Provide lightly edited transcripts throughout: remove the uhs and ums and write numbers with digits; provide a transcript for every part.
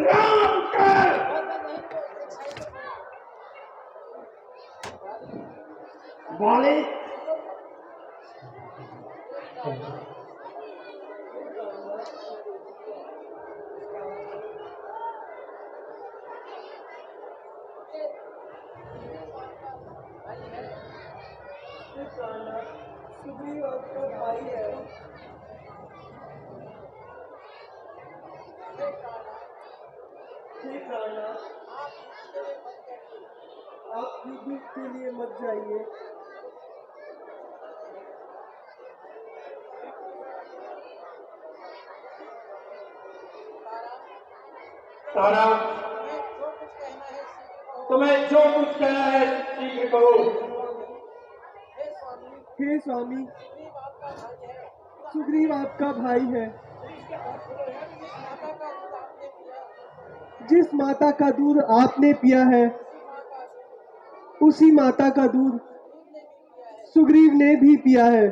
संग्राम कर। वाले सुग्रीव आपका भाई है। हे प्राणनाथ, आप युद्ध के लिए मत जाइए। तारा, तुम्हें जो कुछ कहना है शीघ्र कहो। हे स्वामी, सुग्रीव आपका भाई है। जिस माता का दूध आपने पिया है, उसी माता का दूध सुग्रीव ने भी पिया है।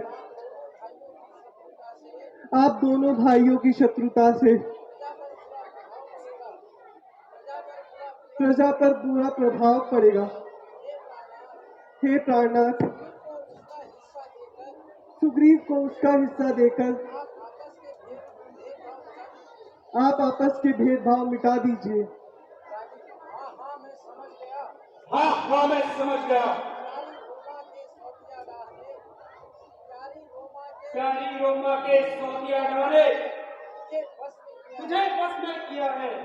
आप दोनों भाइयों की शत्रुता से प्रजा पर बुरा प्रभाव पड़ेगा। हे प्राणनाथ, सुग्रीव को उसका हिस्सा देकर आप आपस के भेदभाव मिटा दीजिए। हाँ हाँ, मैं समझ गया। प्यारी रोमा के सौतिया डाले तुझे बस में किया है।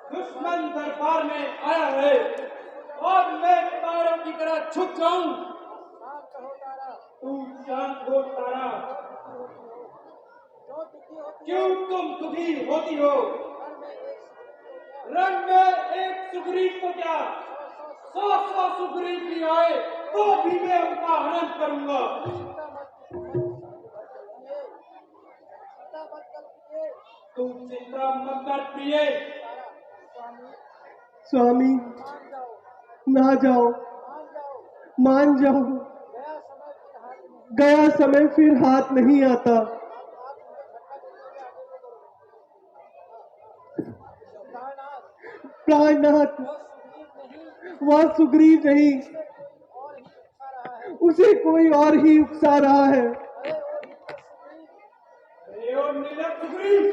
दुश्मन दरबार में आया है और मैं तारों की तरह झुक जाऊं। तू शांत हो तारा, क्यों तुम दुखी होती हो? रंग में एक सुग्रीव को क्या 100 सुग्रीव भी आए तो भी मैं उनका हनन करूंगा। तुम चिंता मत कर प्रिय। स्वामी, ना जाओ, मान जाओ। गया समय फिर हाथ नहीं आता। प्राणनाथ, वह सुग्रीव नहीं, उसे कोई और ही उकसा रहा है। सुग्रीव,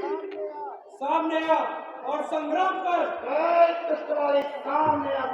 सामने आ और संग्राम कर। सामने आ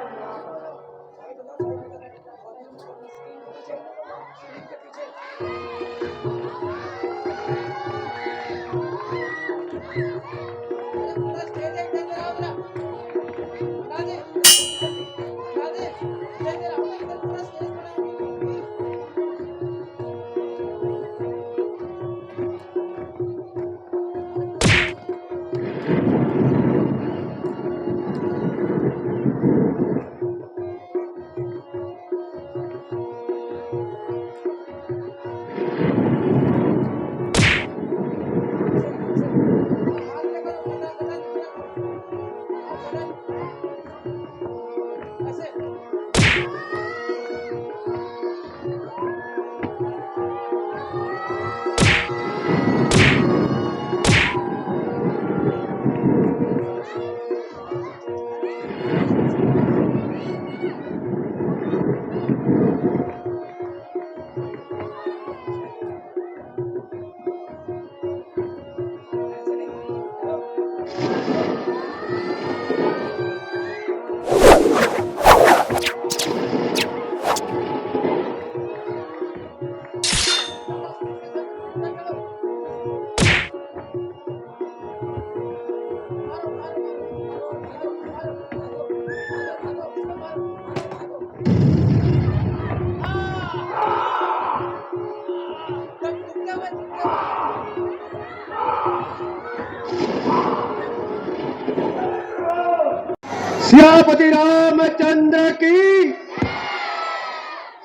सियापति रामचंद्र की,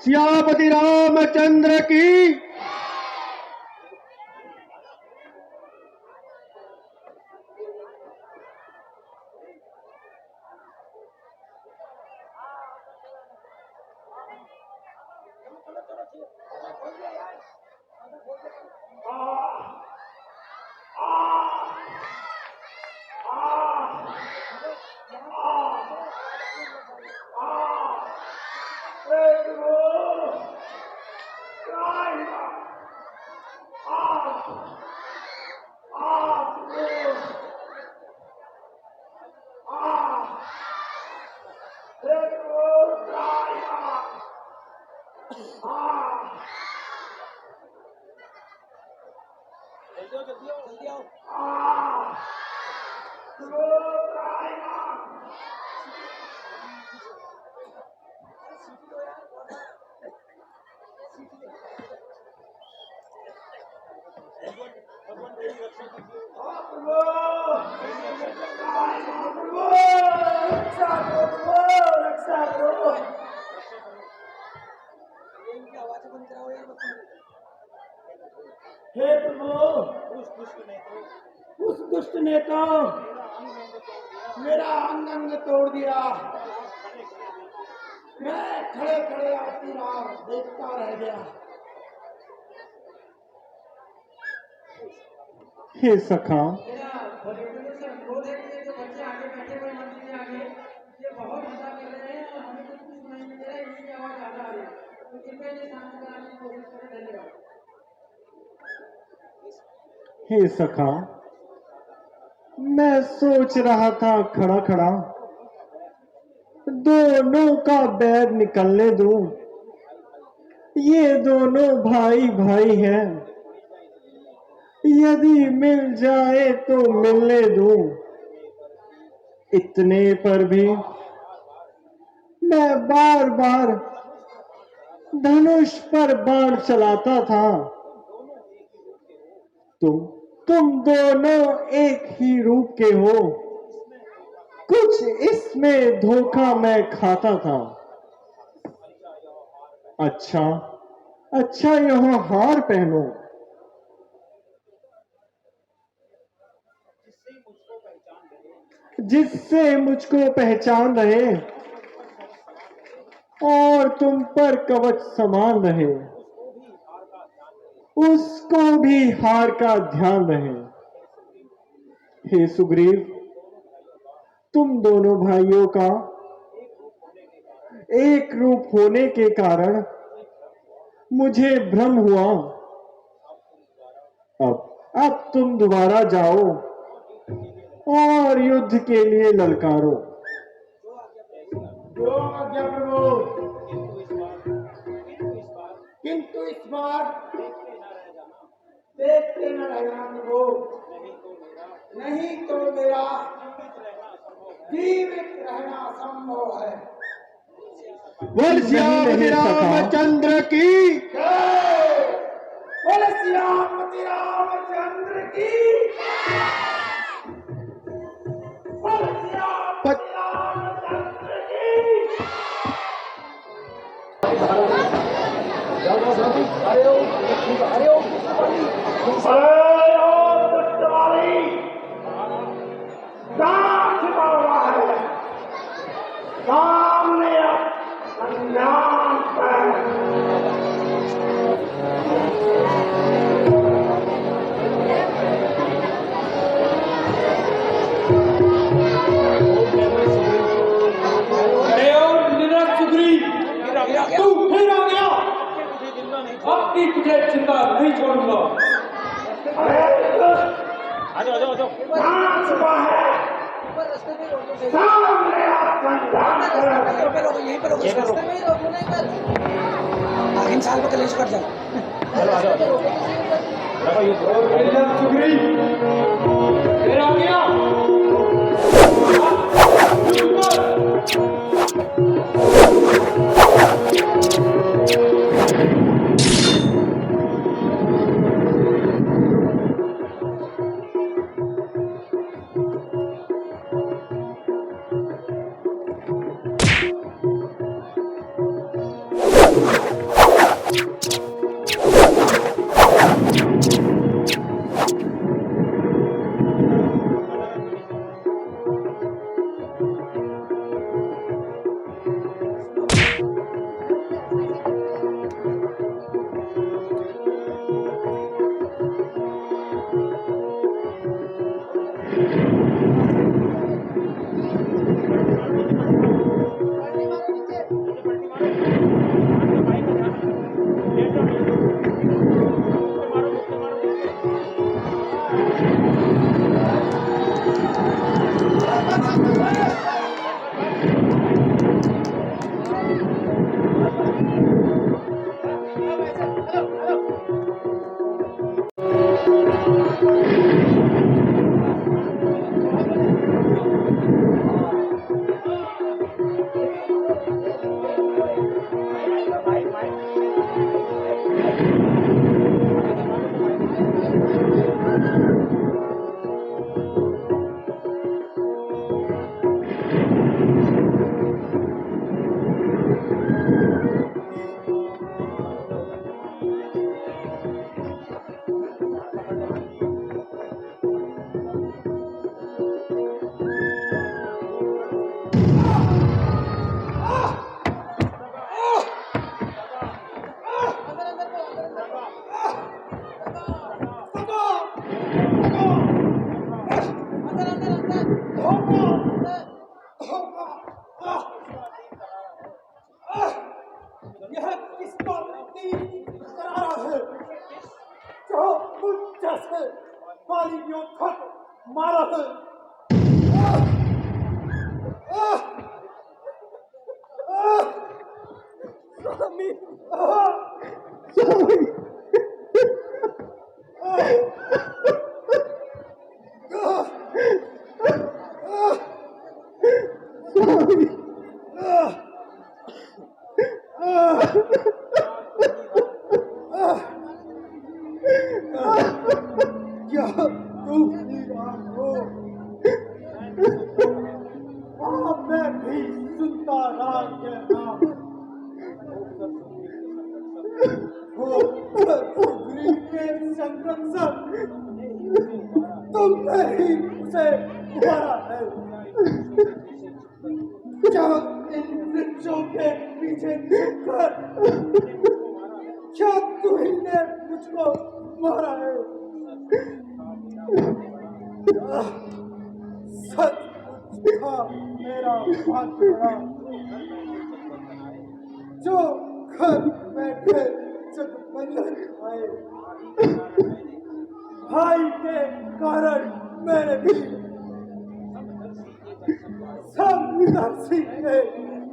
सियापति रामचंद्र की। हे प्रभु, उस दुष्ट ने तो मेरा अंग अंग तोड़ दिया। मैं खड़े खड़े आती राह देखता रह गया। हे सखा, हे सखा, मैं सोच रहा था खड़ा खड़ा दोनों का बैर निकलने दूं। ये दोनों भाई भाई हैं, यदि मिल जाए तो मिलने दूं। इतने पर भी मैं बार बार धनुष पर बाण चलाता था। तुम दोनों एक ही रूप के हो, कुछ इसमें धोखा मैं खाता था। अच्छा यह हार पहनो, जिससे मुझको पहचान रहे और तुम पर कवच समान रहे, उसको भी हार का ध्यान रहे। हे सुग्रीव, तुम दोनों भाइयों का एक रूप होने के कारण मुझे भ्रम हुआ। अब तुम दोबारा जाओ और युद्ध के लिए ललकारो। जो आज्ञा प्रभु, किंतु इस बार देखते न रह जाना प्रभु, नहीं तो मेरा जीवित रहना असंभव है। बोल सियापति रामचंद्र की, बोल सियापति रामचंद्र की, बोल सियापति रामचंद्र की। अरे ओ दुष्टवाली, कहाँ छिपा हुआ है? सामने अब संग्राम है। तू फिर आ गया, अब भी तुझे जिंदा नहीं छोड़ूंगा। कहाँ छुपा है? सामने आ संग्राम कर। यहीं पर आगे साल में कलेश कर जाओ। सुग्रीव फिर आ गया। यह किसका तीर करारा है जो मुझ जैसे बालियों तक मारा है। स्वामी, स्वामी, स्वामी, क्या तुम ईरान हो? मैं भी सुनता रहा के नाम हो सुग्रीव के संरक्षक तुमने ही उसे मारा है। जब इन वृक्षों के पीछे छुपकर क्या तुमने मुझको मारा है? सच था मेरा भाग्य जो घर बैठे जगबंधन आए। भाई के कारण मेरे भी समदर्शी के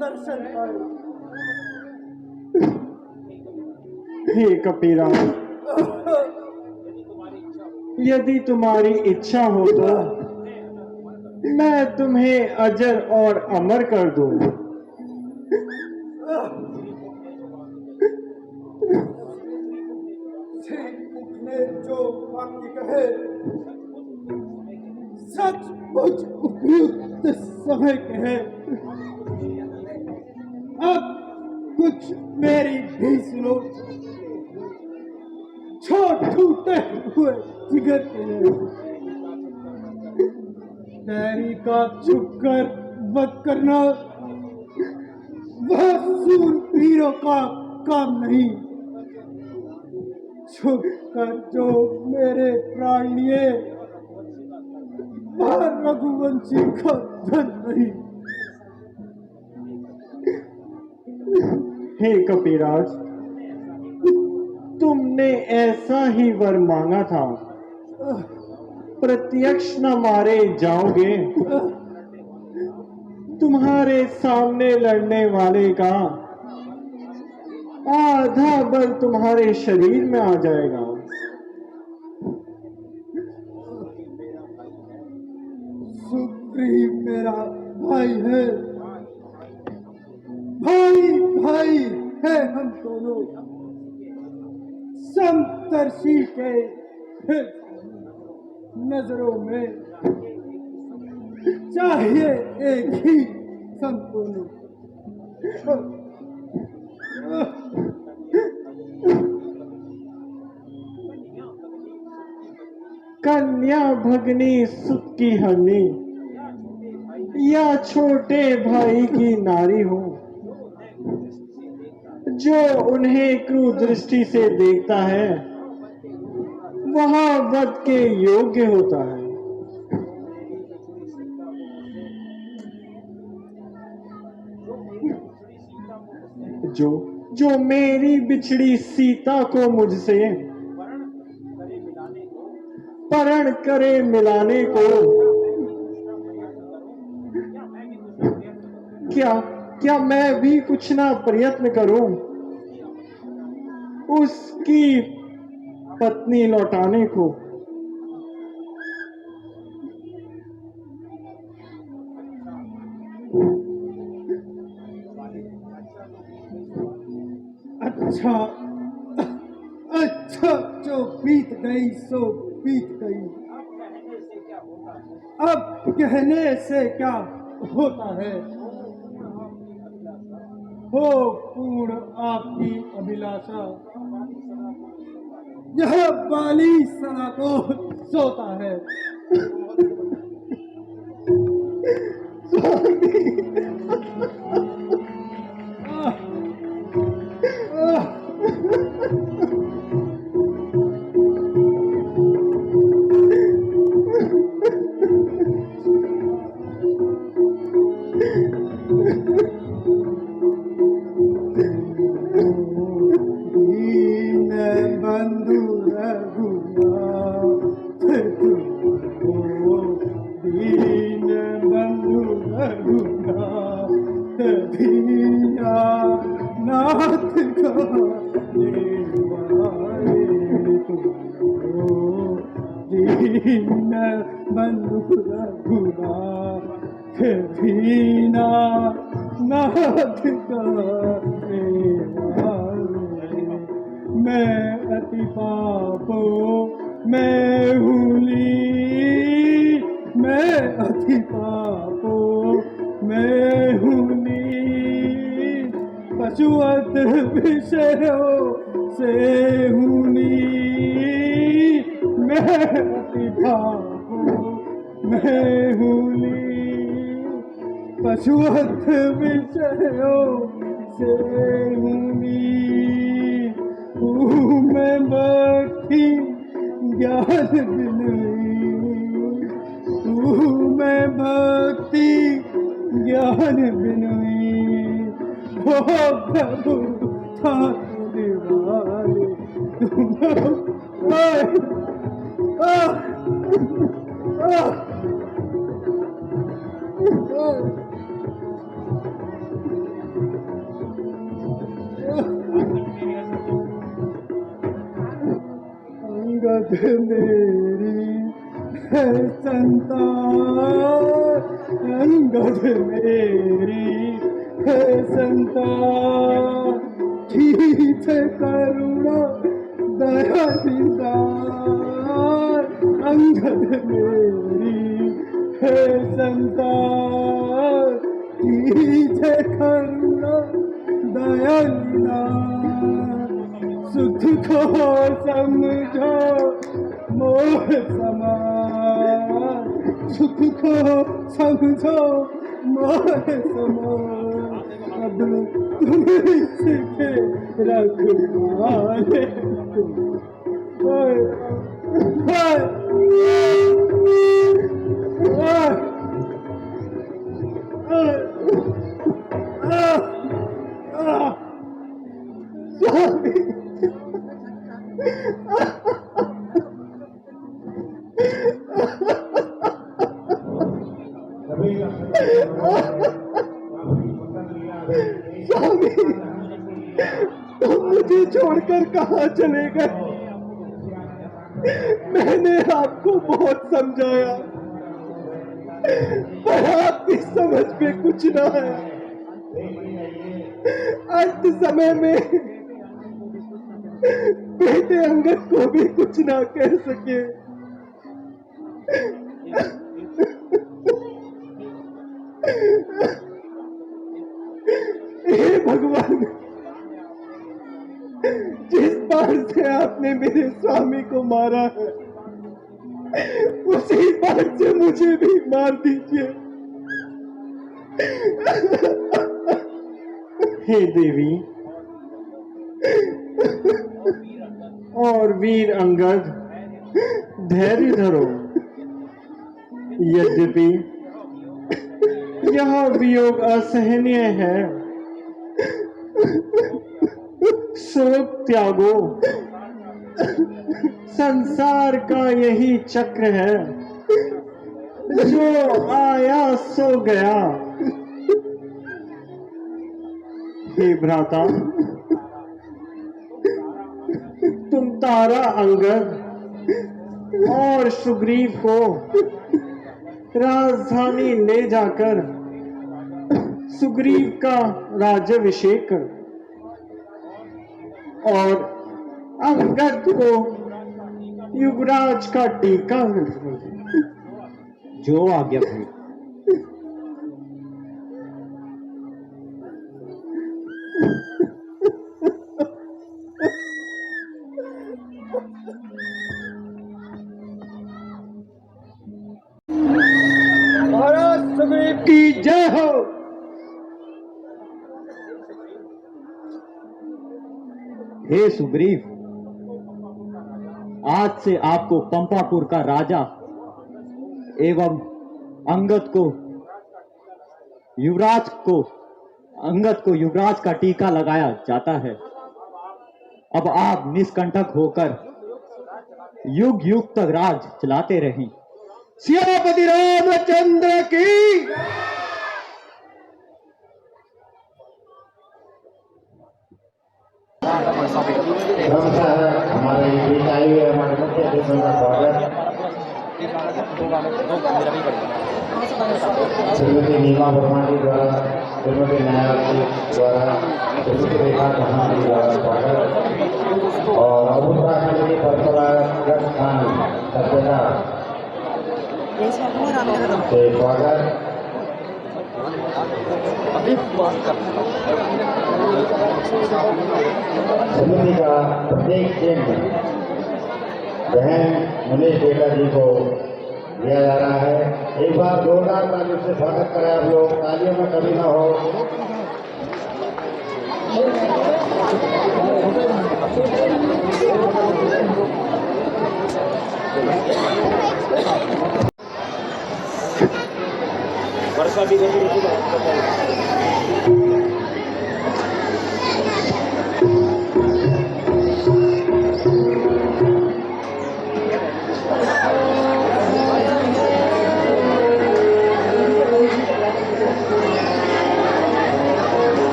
दर्शन आए। हे कपीराज, यदि तुम्हारी इच्छा हो तो मैं तुम्हें अजर और अमर कर दूं। ने जो वाक्य कहे सचमुच उपयुक्त समय कहे। अब कुछ मेरी भी सुनो। छोट टूटे हुए जिगर के पैरी का छुपकर वध करना वह सूरवीरों का काम नहीं। छुप कर जो मेरे प्राण लिए वह रघुवंशी का धन नहीं। हे कपीराज, तुमने ऐसा ही वर मांगा था। प्रत्यक्ष न मारे जाओगे। तुम्हारे सामने लड़ने वाले का आधा बल तुम्हारे शरीर में आ जाएगा। सुग्रीव मेरा भाई है। भाई भाई है हम दोनों। समदर्शी के नजरों में चाहिए एक ही संपूर्ण। कन्या भगनी सुत की हरनी या छोटे भाई की नारी हो, जो उन्हें क्रूर दृष्टि से देखता है वह वध के योग्य होता है। जो मेरी बिछड़ी सीता को मुझसे परण करे मिलाने को, क्या मैं भी कुछ ना प्रयत्न करूं उसकी पत्नी लौटाने को। अच्छा जो बीत गई सो बीत गई। अब कहने से क्या होता है। हो पूर्ण आपकी अभिलाषा, यह बाली सना को सोता है। दीन बंधु रघुनाथ तुमको, दीन बंधु रघुनाथ दीना नाथ का देवाए तुमको, दीन बंधु रघुनाथ दीना नाथ का देवाए। मैं अति पापो मैं हुली, मैं अति पापो मैं हुली, पशुवत विषयों से हुनी। मैं अति पापो मैं हुली, पशुवत विषयों से हुनी। मैं भक्ति ज्ञान बिनई, मैं भक्ति ज्ञान बिनई। हो प्रभु ठाकुर वाले तुम अंगद मेरी है संतान, अंगद मेरी है संतान। ठीक करुणा दया निदान, अंगद मेरी है संतान। ठीक करुणा दया निदान, सुख को समझो मोह समान, सुख को समझो मोह समान। अब तुम इसके रखवाले स्वामी स्वामी, तुम मुझे छोड़कर कहाँ चले गए। मैंने आपको बहुत समझाया, पर आपकी समझ में कुछ ना है। अंत समय में बेटे अंगद को भी कुछ ना कह सके। हे भगवान, जिस बार से आपने मेरे स्वामी को मारा है, उसी बार से मुझे भी मार दीजिए। हे देवी और वीर अंगद, धैर्य धरो। यद्यपि यह वियोग असहनीय है, शोक त्यागो। संसार का यही चक्र है, जो आया सो गया। हे भ्राता, तुम तारा अंगद और सुग्रीव को राजधानी ले जाकर सुग्रीव का राज्याभिषेक कर अंगद को युवराज का टीका। जो आज्ञा हुई। महाराज सुग्रीव की जय हो। हे सुग्रीव, आज से आपको पंपापुर का राजा एवं अंगद को युवराज का टीका लगाया जाता है। अब आप निष्कंटक होकर युग युग तक राज चलाते रहें। सियापति रामचंद्र की। हमारे हमारे मुख्य अतिथियों का स्वागत। श्रीमती नीमा वर्मा जी द्वारा, श्रीमती न्यायाधीश द्वारा, श्रीमती रेखा चौहान जी द्वारा स्वागत और अबुराखंड की परंपरागत स्थान सभ्यता से स्वागत। समिति का प्रत्येक चिन्ह बहन मुनीष बेटा जी को दिया जा रहा है। एक बार जोरदार तालियों से स्वागत करें आप लोग, तालियों में कमी ना हो। वर्षा भी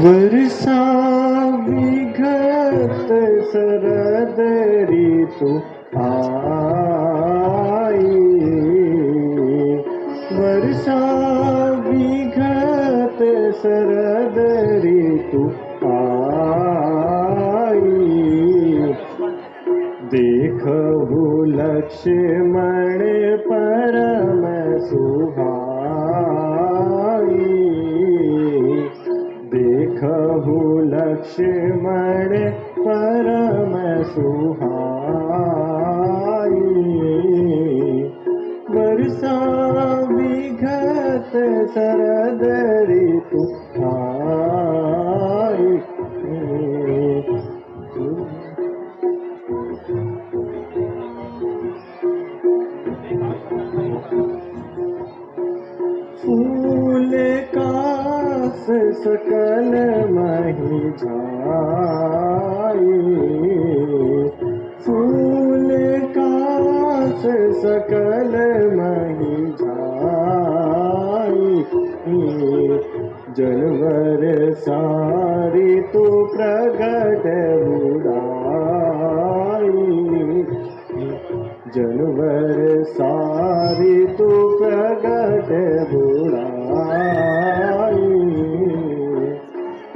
वर्षा विघत शरद ऋतु आई। वर्षा विघत शरद ऋतु आई। देखहु लक्ष्मण परम सुहाई। देखहु लक्ष्मण परम सुहाई। वर्षा विघत शरद ऋतु आई। फूल कास सकल मही झाई। फूल कास सकल मही झाई। जनवर सारी तू प्रगट बुराई। जनवर सारी तू प्रगट बुराई।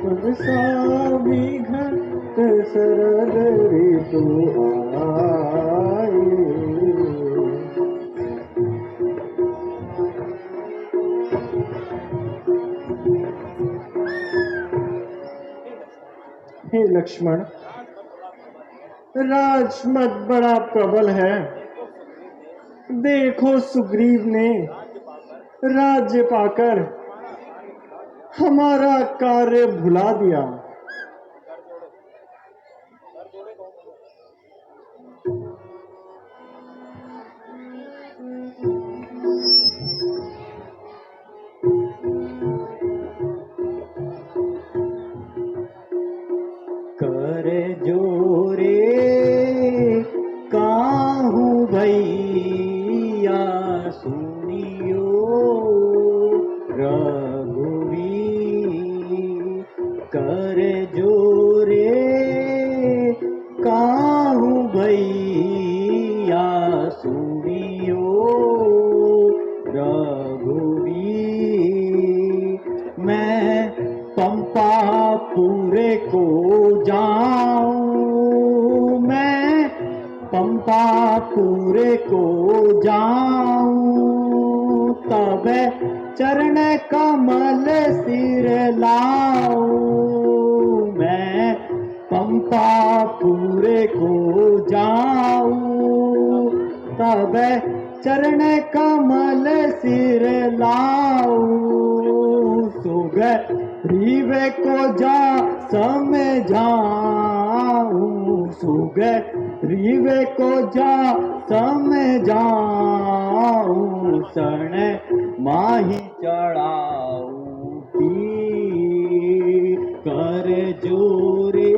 वर्षा विघत शरद ऋतु आई। हे लक्ष्मण, राजमत बड़ा प्रबल है। देखो सुग्रीव ने राज्य पाकर हमारा कार्य भुला दिया। कर जोरे काहू भैया सुनियो रघुवीर। कर जोरे काहू भैया सुनियो रघुवीर। मैं पंपापुर को जाऊं, मैं पंपा पूरे को जाऊं, तब चरण कमल सिर लाऊं। मैं पंपा पूरे को जाऊं, तब चरण कमल सिर लाऊं। सुग्रीव को जा समझाऊं, सुग्रीव को जा समझाऊं, शरण माही चढ़ाऊं कर जोरे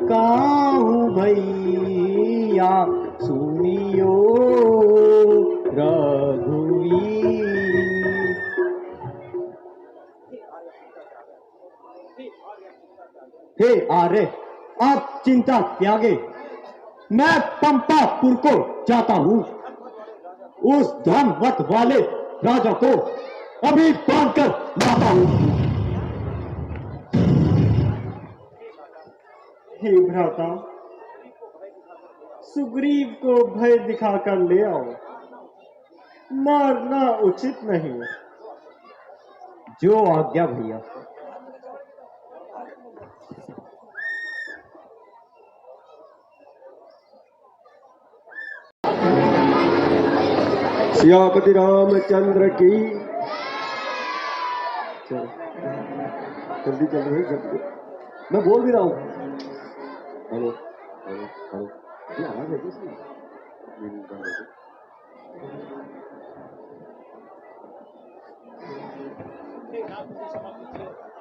काहू भैया सुनियो रघुवीर। हे आर्य, आप चिंता त्यागे, मैं पंपापुर को जाता हूँ। उस धनवत वाले राजा को अभी बांधकर लाता हूँ। हे भ्राता, सुग्रीव को भय दिखाकर ले आओ, मारना उचित नहीं। जो आज्ञा भैया। सियापति रामचंद्र की। चलो जल्दी चल रही, जल्दी। मैं बोल भी रहा हूँ। हेलो हेलो हेलो, ये आवाज है किसकी?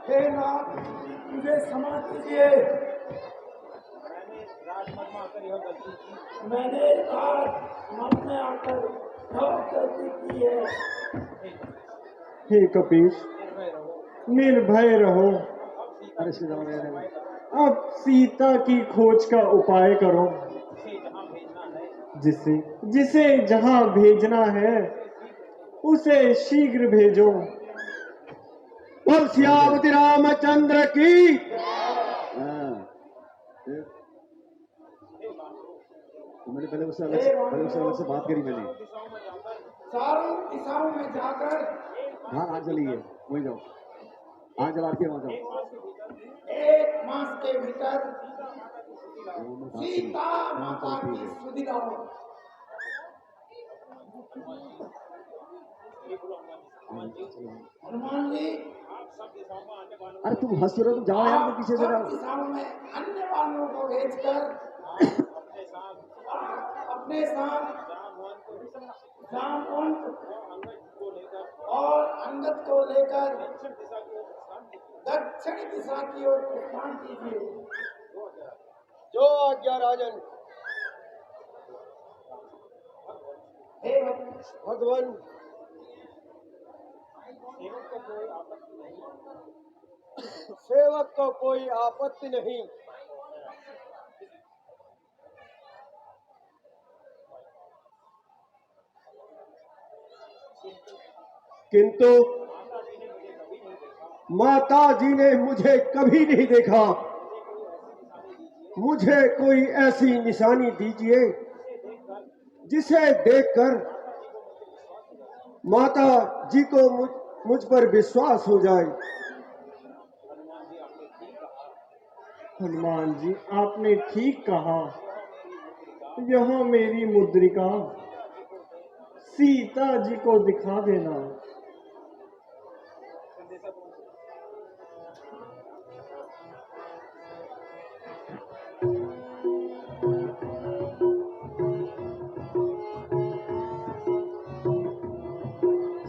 हे नाथ, मुझे क्षमा कीजिए। मैंने राजमहल में आकर बहुत गलती की है। हे कपीश, निर्भय रहो। अब सीता की खोज का उपाय करो। जिसे जिसे जहां भेजना है उसे शीघ्र भेजो। बोल सियापति रामचंद्र की। मैंने पहले उससे अलग से बात करी मैंने। चारों दिशाओं में जाकर हाँ आज चलिए, वही जाओ, आज चला के वहां जाओ। 1 मास के भीतर सीता माता की सुधि लाओ। हनुमान जी, अरे तुम हंस रहे हो, तुम जाओ यार, तुम पीछे से सब जाओ। दिशाओं में अन्य वालों को भेजकर अपने साथ जामवंत और अंगद को लेकर दक्षिण दिशा की ओर प्रस्थान कीजिए। जो आज्ञा राजन। हे भगवान, सेवक को कोई आपत्ति नहीं। किंतु माता जी ने मुझे कभी नहीं देखा। मुझे कोई ऐसी निशानी दीजिए जिसे देखकर माता जी को मुझ पर विश्वास हो जाए। हनुमान जी, आपने ठीक कहा। यहाँ मेरी मुद्रिका सीता जी को दिखा देना।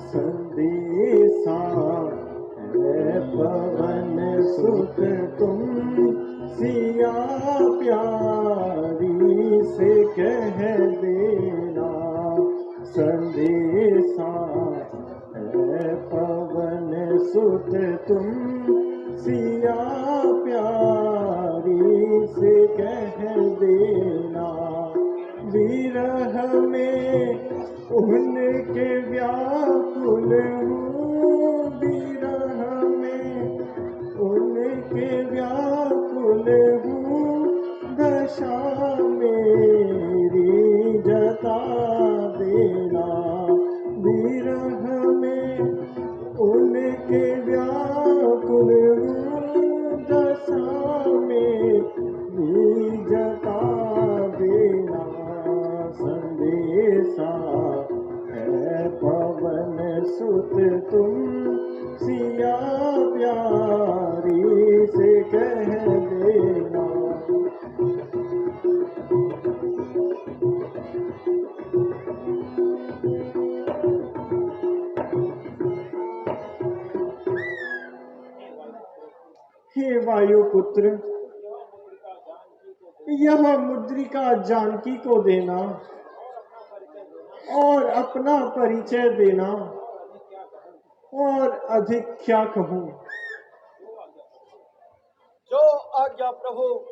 संदेशा है पवन सुत तुम सिया प्यारी से कह देना। संदेशा है पवन सुत तुम सिया प्यारी से कह देना। विरह में उनके व्याकुल हूँ, विरह में उनके सुत तुम सिया प्यारी से कह देना। हे वायुपुत्र, यह मुद्रिका जानकी को देना और अपना परिचय देना, और अधिक क्या कहूं। जो आज्ञा प्रभु।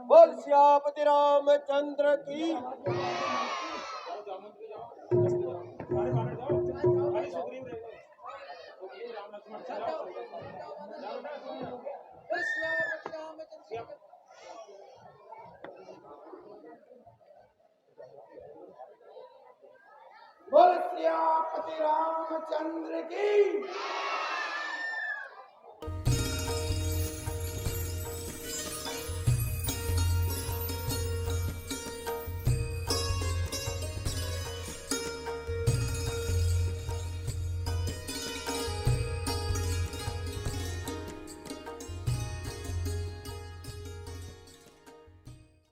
बोल सियापति रामचंद्र की। बोल सियापति रामचंद्र की।